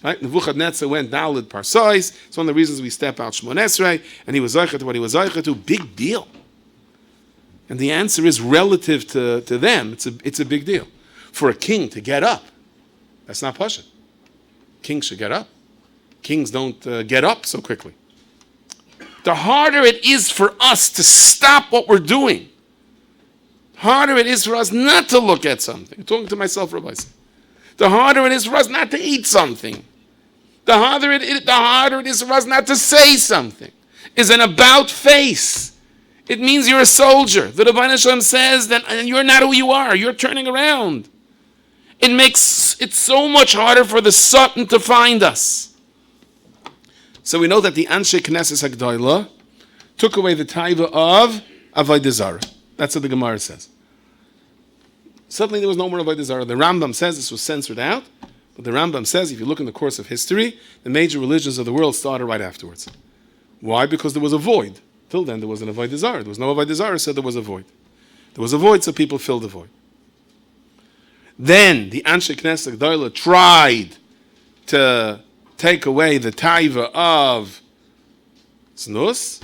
Right? Nebuchadnezzar went Daled Parsois. It's one of the reasons we step out Shmon Esrei, and he was Zeicha to what he was Zeicha to. Big deal. And the answer is relative to them. It's a big deal. For a king to get up, that's not Pasha. Kings should get up. Kings don't get up so quickly. The harder it is for us to stop what we're doing, harder it is for us not to look at something. I'm talking to myself, Rabbi. The harder it is for us not to eat something. The harder it is for us not to say something. Is an about face. It means you're a soldier. The Rabbi Hashem says that and you're not who you are. You're turning around. It makes it so much harder for the Satan to find us. So we know that the Anshe Knesset HaGdolah took away the taiva of Avodah Zarah. That's what the Gemara says. Suddenly there was no more Avodah Zarah. The Rambam says this was censored out, but the Rambam says if you look in the course of history, the major religions of the world started right afterwards. Why? Because there was a void. Till then there was an Avodah Zarah. There was no Avodah Zarah, so there was a void. There was a void, so people filled the void. Then the Anshe Knesset HaGdolah tried to take away the taiva of Znus,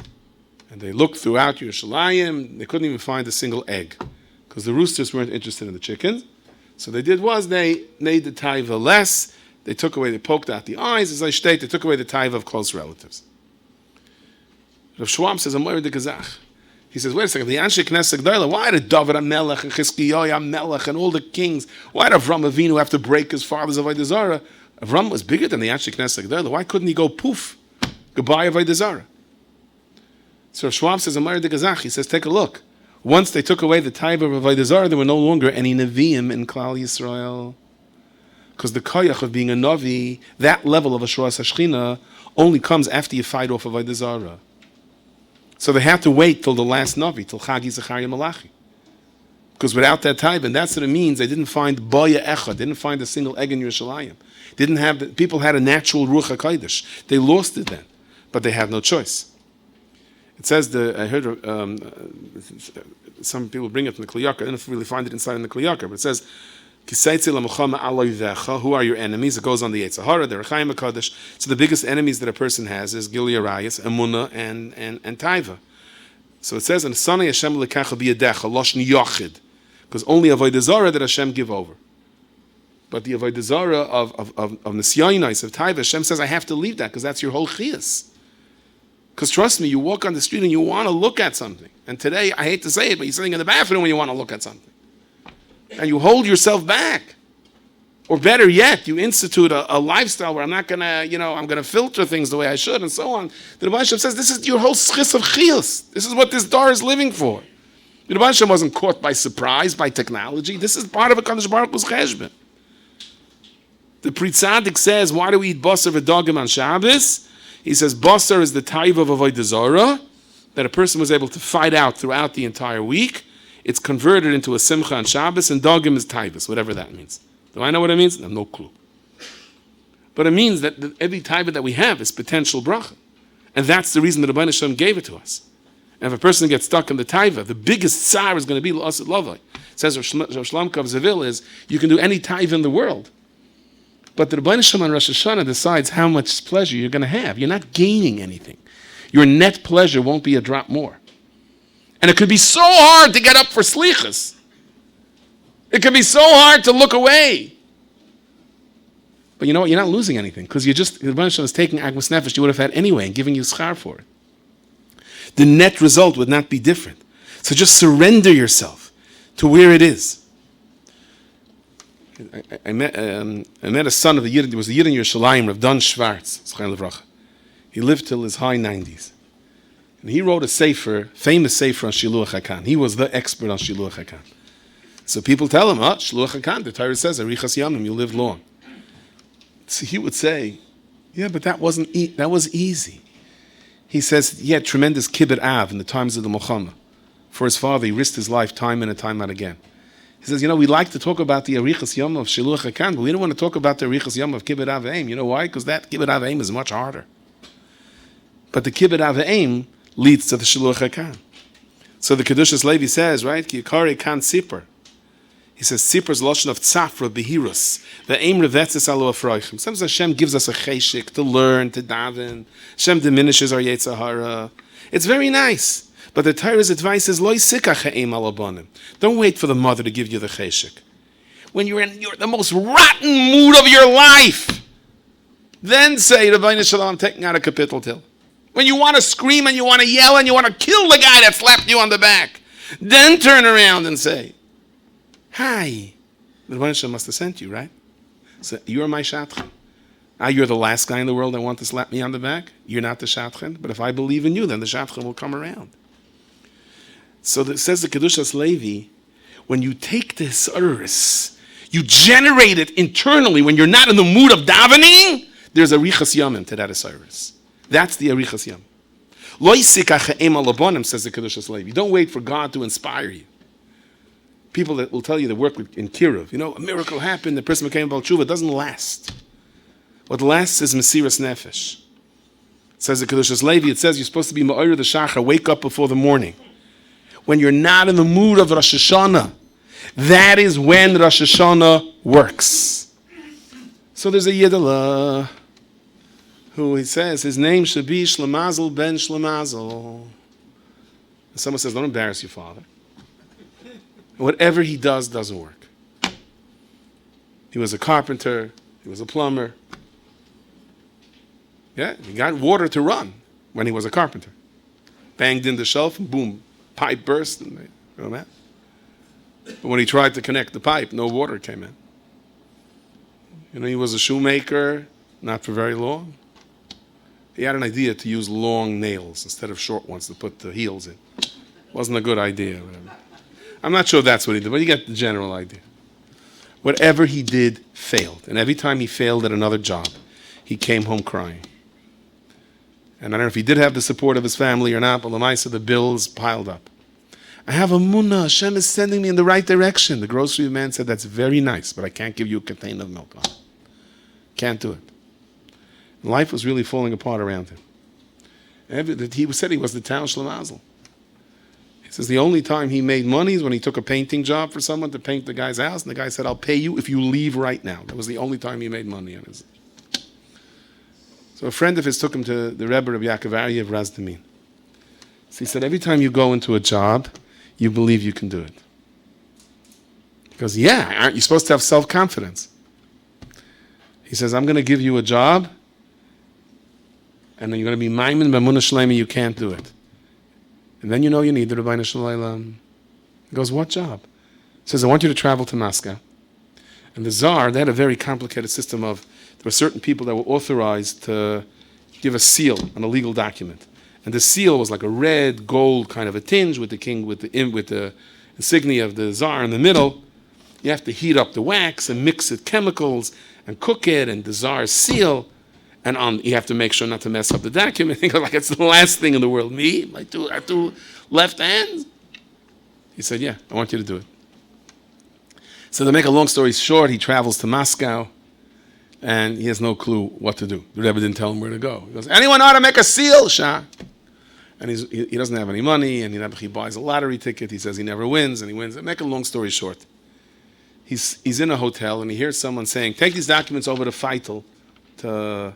and they looked throughout Yerushalayim. They couldn't even find a single egg because the roosters weren't interested in the chickens. So they did was they made the taiva less. They poked out the eyes, as I state, they took away the taiva of close relatives. Rav Schwab says, Amor de Gazach. He says, wait a second, the Anshe Knesset G'dayla, why did David HaMelech and Chizkiyahu HaMelech and all the kings, why did Avram Avinu have to break his father's Avodah Zarah? Avram was bigger than the Anshe Knesset G'dayla. Why couldn't he go poof? Goodbye Avodah Zarah. So Rav Schwab says, Amor de Gazach, he says, take a look. Once they took away the taiva of Avodah Zarah, there were no longer any Nevi'im in Klal Yisrael. Because the koyach of being a Navi, that level of Ashuras HaShechina, only comes after you fight off Avodah Zarah. So they had to wait till the last Navi, till Chagi Zechariah Malachi. Because without that taiva, and that's what it means, they didn't find Boya Echad, didn't find a single egg in Yerushalayim. People had a natural Ruach HaKodesh. They lost it then, but they had no choice. It says, I heard some people bring it from the Kliyaka. I didn't really find it inside in the Kliyaka, but it says, who are your enemies? It goes on the Yetzirah, the Rechaim HaKadosh. So the biggest enemies that a person has is Gilui Arayos, Emunah, and Taiva. So it says, and Sanei Hashem Lekacha B'yadecha, Loshn Yochid, because only Avodah Zarah did Hashem give over. But the Avodah Zarah of Nisyanais, of Taiva, Hashem says, I have to leave that, because that's your whole chiyas. Because trust me, you walk on the street and you want to look at something. And today, I hate to say it, but you're sitting in the bathroom when you want to look at something. And you hold yourself back. Or better yet, you institute a lifestyle where I'm not going to, I'm going to filter things the way I should and so on. The Rebbe Hashem says, this is your whole schis of chiyus. This is what this dar is living for. The Rebbe Hashem wasn't caught by surprise, by technology. This is part of a Kadosh Baruch Hu's cheshbon. The Pri Tzadik says, why do we eat basar v'dagim on Shabbos? He says, basar is the taiva of Avodah Zarah, that a person was able to fight out throughout the entire week. It's converted into a simcha on Shabbos, and dagim is taivas, whatever that means. Do I know what it means? I have no clue. But it means that every taiva that we have is potential bracha. And that's the reason that Rabbi Hashem gave it to us. And if a person gets stuck in the taiva, the biggest tsar is going to be l'asad lavai. It says Rav Shlomo Kav Zavil is, you can do any taiva in the world. But the Rabbi Hashem on Rosh Hashanah decides how much pleasure you're going to have. You're not gaining anything. Your net pleasure won't be a drop more. And it could be so hard to get up for slichas. It could be so hard to look away. But you know what? You're not losing anything because the Rebbe Hashem is taking agmas nefesh you would have had anyway and giving you schar for it. The net result would not be different. So just surrender yourself to where it is. I met a son of a Yid. There was a Yid in Yerushalayim, Rav Dan Schwartz. He lived till his high 90s. And he wrote a sefer, famous sefer on Shiluach HaKan. He was the expert on Shiluach HaKan. So people tell him, Shiluach HaKan, the Torah says, Arichas Yamim, you live long. So he would say, yeah, but that was easy. He says he had tremendous kibbut av in the times of the Milchama. For his father, he risked his life time in and time out again. He says, we like to talk about the Arichas Yom of Shiluach HaKan, but we don't want to talk about the Arichas Yom of Kibbut Av V'Eim. You know why? Because that Kibbut Av V'Eim is much harder. But the Kibbut Av V'Eim leads to the Shiluach HaKan. So the Kedushas Levi says, right? Ki Yikari Kan Sipar. He says, Sipar's lotion of Tzafra Behirus. V'Eim Revetzes Alu Afroichim. Sometimes Hashem gives us a cheshik to learn, to daven. Hashem diminishes our Yetzirah. It's very nice. But the Torah's advice is, Lo yisika che'em al abanim. Don't wait for the mother to give you the cheshik. When you're in the most rotten mood of your life, then say, Rabbeinu Shalom, I'm taking out a kapitel till. When you want to scream and you want to yell and you want to kill the guy that slapped you on the back, then turn around and say, hi. The Rabbeinu Shalom must have sent you, right? So you're my shatchan. You're the last guy in the world that wants to slap me on the back. You're not the shatchan. But if I believe in you, then the shatchan will come around. So it says the Kedushas Levi, when you take the Hisaris, you generate it internally. When you're not in the mood of davening, there's a Arichas Yamim to that Hisaris. That's the Arichas Yam. Lo yisika che'em al abanim, says the Kedushas Levi. Don't wait for God to inspire you. People that will tell you they work in Kiruv, a miracle happened, the person became Baal Tshuva. It doesn't last. What lasts is Mesiras Nefesh. It says the Kedushas Levi, it says you're supposed to be Ma'or the Shachar, wake up before the morning. When you're not in the mood of Rosh Hashanah, that is when Rosh Hashanah works. So there's a Yidala who he says his name should be Shlemazel ben Shlemazel. And someone says, don't embarrass your father. Whatever he does doesn't work. He was a carpenter. He was a plumber. Yeah, he got water to run when he was a carpenter. Banged in the shelf and boom, pipe burst. And you know that? But when he tried to connect the pipe, no water came in. You know, he was a shoemaker, not for very long. He had an idea to use long nails instead of short ones to put the heels in. Wasn't a good idea. Whatever. I'm not sure that's what he did, but you get the general idea. Whatever he did failed. And every time he failed at another job, he came home crying. And I don't know if he did have the support of his family or not, but Lamaisa, the bills piled up. I have Emunah. Hashem is sending me in the right direction. The grocery man said, that's very nice, but I can't give you a container of milk on it. Can't do it. Life was really falling apart around him. He said he was the town Shlemazel. He says the only time he made money is when he took a painting job for someone to paint the guy's house, and the guy said, I'll pay you if you leave right now. That was the only time he made money on his. So a friend of his took him to the Rebbe of Yaakov Aryeh of Razdamin. So he said, every time you go into a job, you believe you can do it. He goes, yeah, aren't you supposed to have self-confidence? He says, I'm going to give you a job, and then you're going to be maimin b'emunah shlema, you can't do it. And then you know you need the Rabbeinu Shalom. He goes, what job? He says, I want you to travel to Moscow. And the Tsar, they had a very complicated system of, there were certain people that were authorized to give a seal on a legal document. And the seal was like a red, gold kind of a tinge with the king, with the insignia of the Tsar in the middle. You have to heat up the wax and mix it chemicals and cook it, and the Tsar's seal. And you have to make sure not to mess up the document. Like it's the last thing in the world. Me, my two left hands. He said, yeah, I want you to do it. So to make a long story short, he travels to Moscow, and he has no clue what to do. The Rebbe didn't tell him where to go. He goes, anyone know how to make a seal, Shah? And he doesn't have any money, and he buys a lottery ticket. He says he never wins, and he wins. And make a long story short, he's in a hotel, and he hears someone saying, take these documents over to Feitel to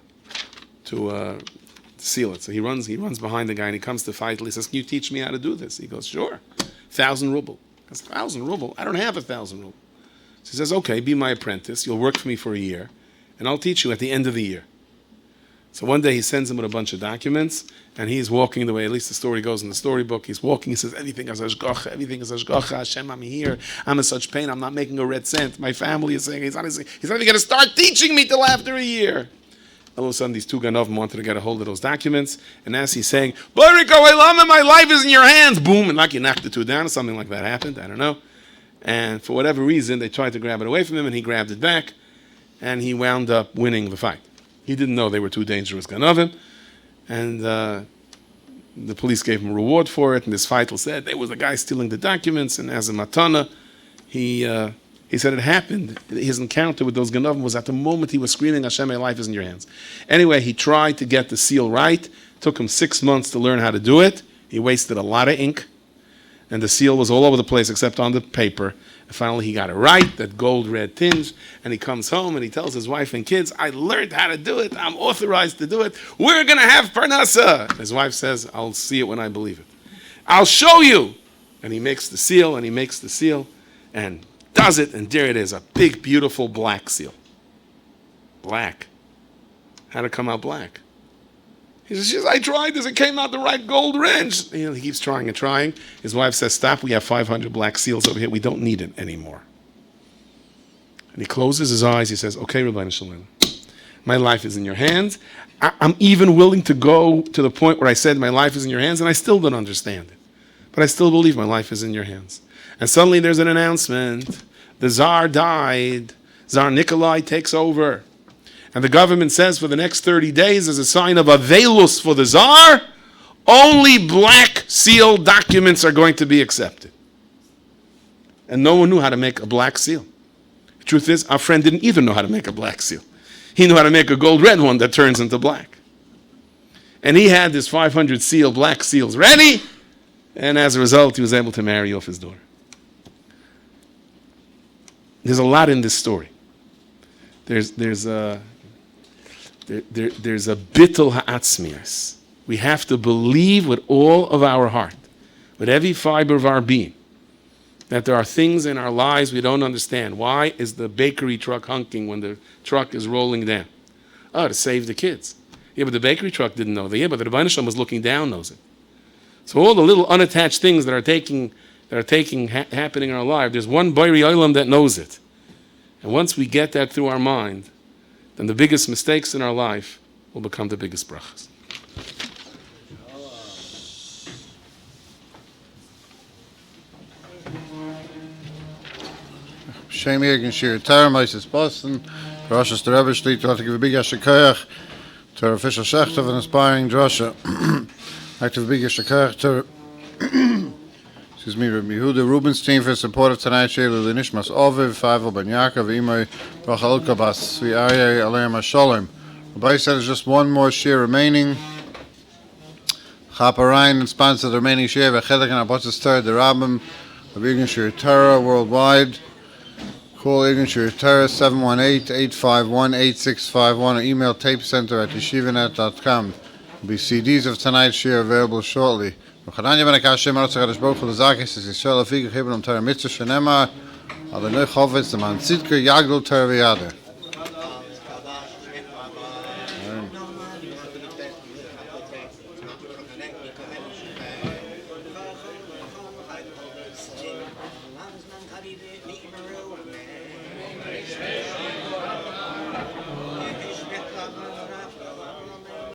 seal it. So he runs behind the guy, and he comes to Feitel. He says, can you teach me how to do this? He goes, sure. 1,000 ruble. I said, 1,000 ruble? I don't have 1,000 ruble. So he says, okay, be my apprentice. You'll work for me for a year, and I'll teach you at the end of the year. So one day he sends him with a bunch of documents, and he's walking the way, at least the story goes in the storybook. He's walking, he says, everything is Hashgacha, everything is Hashgacha. Hashem, I'm here. I'm in such pain. I'm not making a red cent. My family is saying, he's not even going to start teaching me till after a year. All of a sudden, these two Ganovim wanted to get a hold of those documents, and as he's saying, Baruch Olam, my life is in your hands, boom, and like you knocked the two down, something like that happened, I don't know. And for whatever reason, they tried to grab it away from him, and he grabbed it back, and he wound up winning the fight. He didn't know they were two dangerous Ganovim, and the police gave him a reward for it, and this Feitel said, there was a guy stealing the documents, and as a matana, he said it happened. His encounter with those Ganovim was at the moment he was screaming, Hashem, my life is in your hands. Anyway, he tried to get the seal right. Took him 6 months to learn how to do it. He wasted a lot of ink. And the seal was all over the place except on the paper. And finally he got it right, that gold red tinge. And he comes home and he tells his wife and kids, I learned how to do it. I'm authorized to do it. We're going to have Parnasa. His wife says, I'll see it when I believe it. I'll show you. And he makes the seal and does it, and there it is, a big, beautiful black seal. Black. How'd it come out black? He says, I tried this, it came out the right gold wrench. He keeps trying and trying. His wife says, stop, we have 500 black seals over here, we don't need it anymore. And he closes his eyes, he says, okay, Rabbeinu Shalom, my life is in your hands. I'm even willing to go to the point where I said my life is in your hands, and I still don't understand it. But I still believe my life is in your hands. And suddenly there's an announcement. The Tsar died. Tsar Nikolai takes over. And the government says for the next 30 days, as a sign of avelus for the Tsar, only black seal documents are going to be accepted. And no one knew how to make a black seal. The truth is, our friend didn't either know how to make a black seal. He knew how to make a gold red one that turns into black. And he had his 500 black seals ready, and as a result, he was able to marry off his daughter. There's a lot in this story. There's there's a bittul ha'atzmias. We have to believe with all of our heart, with every fiber of our being, that there are things in our lives we don't understand. Why is the bakery truck honking when the truck is rolling down? Oh, to save the kids. Yeah, but the bakery truck didn't know that. Yeah, but the Rebbeinu Shalom was looking down, knows it. So all the little unattached things that are happening in our life, there's one Boiri Olam that knows it. And once we get that through our mind, then the biggest mistakes in our life will become the biggest brachas. Shem Yirgin Shir Torah, Moses Boston, Rosh Hashanah Rebbe Shlit, to give a big Yashikayach to Rabbi Fishel Schachter of an inspiring drasha. I'd like to give a big Yashikayach to Rabbi Yehuda Rubenstein for support of tonight's Sheilu L'Nishmas Oviv, Faivel Ben Yaakov, Imai, Rachel Kabas, Svi Aryeh, Aleim HaSholem. Rabbi said there's just one more share remaining. Chaparain and sponsor the remaining share, V'chelik and Abotzes Torah, the Rabbim of Yirgin Shir Torah worldwide. Call Yirgin Shir Torah 718-851-8651 or email tapecenter@yeshivanet.com. There'll be CDs of tonight's share available shortly. Hashem Baruch Hu L'Zakis is Yisrael Afik Chibram Torah Mitzvah Shenema Adonai Chovetz the Man Tzidka Yagdol Torah V'Yader. Amen.